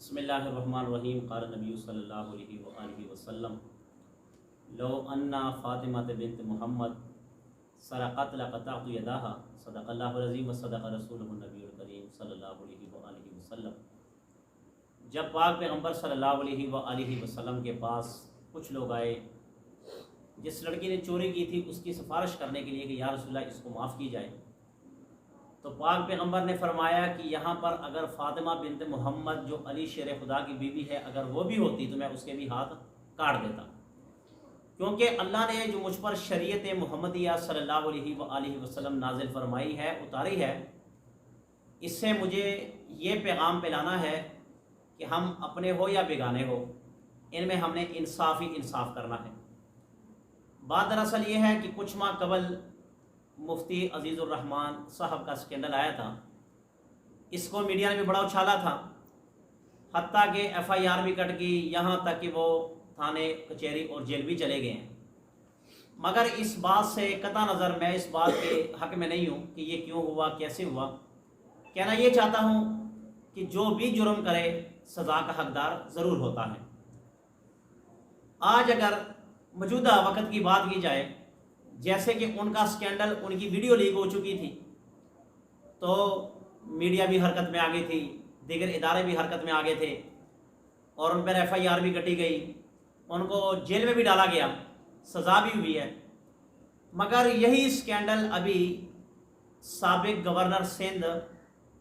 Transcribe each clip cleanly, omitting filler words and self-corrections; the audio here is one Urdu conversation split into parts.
بسم اللہ الرحمن الرحیم قال نبی صلی اللہ علیہ وآلہ وسلم لو انا فاطمۃ بنت محمد سرقت لقطعت یداہا صدق اللہ العظیم وصدق رسولہ النبی الکریم صلی اللہ علیہ وآلہ وسلم۔ جب پاک پیغمبر صلی اللہ علیہ وآلہ وسلم کے پاس کچھ لوگ آئے جس لڑکی نے چوری کی تھی اس کی سفارش کرنے کے لیے کہ یا رسول اللہ اس کو معاف کی جائے، تو پاک پیغمبر نے فرمایا کہ یہاں پر اگر فاطمہ بنت محمد جو علی شیر خدا کی بیوی ہے اگر وہ بھی ہوتی تو میں اس کے بھی ہاتھ کاٹ دیتا، کیونکہ اللہ نے جو مجھ پر شریعت محمدیہ صلی اللہ علیہ وآلہ وسلم نازل فرمائی ہے، اتاری ہے، اس سے مجھے یہ پیغام پلانا ہے کہ ہم اپنے ہو یا بیگانے ہو ان میں ہم نے انصاف ہی انصاف کرنا ہے۔ بات دراصل یہ ہے کہ کچھ ماہ قبل مفتی عزیز الرحمان صاحب کا سکینڈل آیا تھا، اس کو میڈیا نے بھی بڑا اچھالا تھا، حتیٰ کہ ایف آئی آر بھی کٹ گئی، یہاں تک کہ وہ تھانے کچہری اور جیل بھی چلے گئے ہیں۔ مگر اس بات سے قطع نظر میں اس بات کے حق میں نہیں ہوں کہ یہ کیوں ہوا، کیسے ہوا۔ کہنا یہ چاہتا ہوں کہ جو بھی جرم کرے سزا کا حقدار ضرور ہوتا ہے۔ آج اگر موجودہ وقت کی بات کی جائے، جیسے کہ ان کا سکینڈل، ان کی ویڈیو لیک ہو چکی تھی تو میڈیا بھی حرکت میں آگئی تھی، دیگر ادارے بھی حرکت میں آگے تھے اور ان پر ایف آئی آر بھی کٹی گئی، ان کو جیل میں بھی ڈالا گیا، سزا بھی ہوئی ہے۔ مگر یہی سکینڈل ابھی سابق گورنر سندھ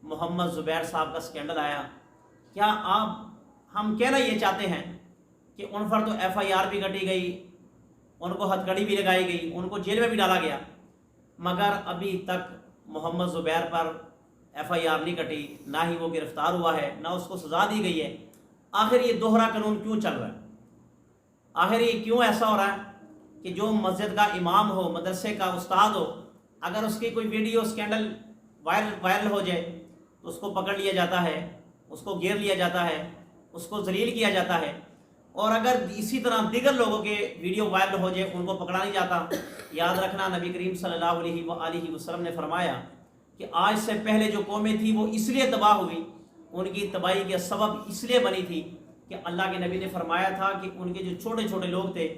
محمد زبیر صاحب کا سکینڈل آیا۔ کیا ہم کہنا یہ چاہتے ہیں کہ ان پر تو ایف آئی آر بھی کٹی گئی، ان کو ہتھ کڑی بھی لگائی گئی، ان کو جیل میں بھی ڈالا گیا، مگر ابھی تک محمد زبیر پر ایف آئی آر نہیں کٹی، نہ ہی وہ گرفتار ہوا ہے، نہ اس کو سزا دی گئی ہے۔ آخر یہ دوہرا قانون کیوں چل رہا ہے؟ آخر یہ کیوں ایسا ہو رہا ہے کہ جو مسجد کا امام ہو، مدرسے کا استاد ہو، اگر اس کی کوئی ویڈیو سکینڈل وائرل ہو جائے تو اس کو پکڑ لیا جاتا ہے، اس کو گھیر لیا جاتا ہے، اس کو ذلیل کیا جاتا ہے، اور اگر اسی طرح دیگر لوگوں کے ویڈیو وائرل ہو جائے ان کو پکڑا نہیں جاتا۔ یاد رکھنا نبی کریم صلی اللہ علیہ وآلہ وسلم نے فرمایا کہ آج سے پہلے جو قومیں تھیں وہ اس لیے تباہ ہوئی، ان کی تباہی کے سبب اس لیے بنی تھی کہ اللہ کے نبی نے فرمایا تھا کہ ان کے جو چھوٹے چھوٹے لوگ تھے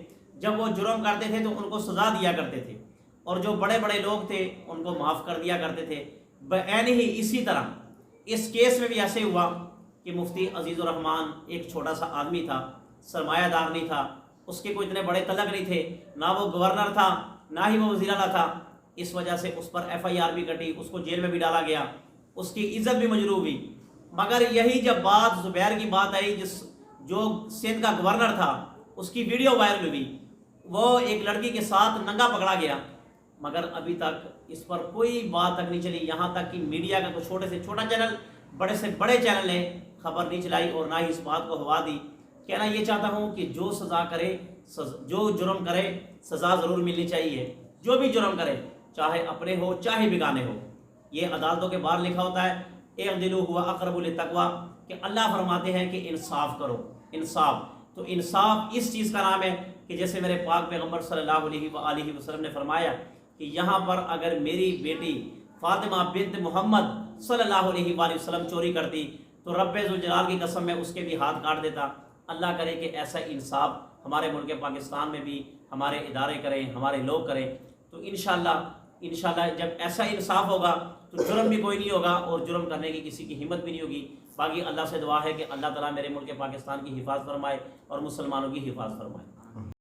جب وہ جرم کرتے تھے تو ان کو سزا دیا کرتے تھے، اور جو بڑے بڑے لوگ تھے ان کو معاف کر دیا کرتے تھے۔ بعین ہی اسی طرح اس کیس میں بھی ایسے ہوا کہ مفتی عزیز الرحمان ایک چھوٹا سا آدمی تھا، سرمایہ دار نہیں تھا، اس کے کوئی اتنے بڑے طلب نہیں تھے، نہ وہ گورنر تھا نہ ہی وہ وزیر اعلیٰ تھا، اس وجہ سے اس پر ایف آئی آر بھی کٹی، اس کو جیل میں بھی ڈالا گیا، اس کی عزت بھی مجروح ہوئی۔ مگر یہی جب بات زبیر کی بات آئی، جو سندھ کا گورنر تھا، اس کی ویڈیو وائرل ہوئی، وہ ایک لڑکی کے ساتھ ننگا پکڑا گیا، مگر ابھی تک اس پر کوئی بات تک نہیں چلی، یہاں تک کہ میڈیا کا کوئی چھوٹے سے چھوٹا چینل، بڑے سے بڑے چینل نے خبر نہیں چلائی اور نہ ہی اس بات کو ہوا دی۔ کہنا یہ چاہتا ہوں کہ جو سزا کرے، جو جرم کرے سزا ضرور ملنی چاہیے، جو بھی جرم کرے چاہے اپنے ہو چاہے بیگانے ہو۔ یہ عدالتوں کے باہر لکھا ہوتا ہے اعدلوا هو اقرب للتقوی، کہ اللہ فرماتے ہیں کہ انصاف کرو، انصاف۔ تو انصاف اس چیز کا نام ہے کہ جیسے میرے پاک پیغمبر صلی اللہ علیہ وآلہ وسلم نے فرمایا کہ یہاں پر اگر میری بیٹی فاطمہ بنت محمد صلی اللہ علیہ وآلہ وسلم چوری کرتی تو رب ذوالجلال کی قسم میں اس کے بھی ہاتھ کاٹ دیتا۔ اللہ کرے کہ ایسا انصاف ہمارے ملک پاکستان میں بھی ہمارے ادارے کریں، ہمارے لوگ کریں، تو انشاءاللہ جب ایسا انصاف ہوگا تو جرم بھی کوئی نہیں ہوگا اور جرم کرنے کی کسی کی ہمت بھی نہیں ہوگی۔ باقی اللہ سے دعا ہے کہ اللہ تعالیٰ میرے ملک پاکستان کی حفاظت فرمائے اور مسلمانوں کی حفاظت فرمائے۔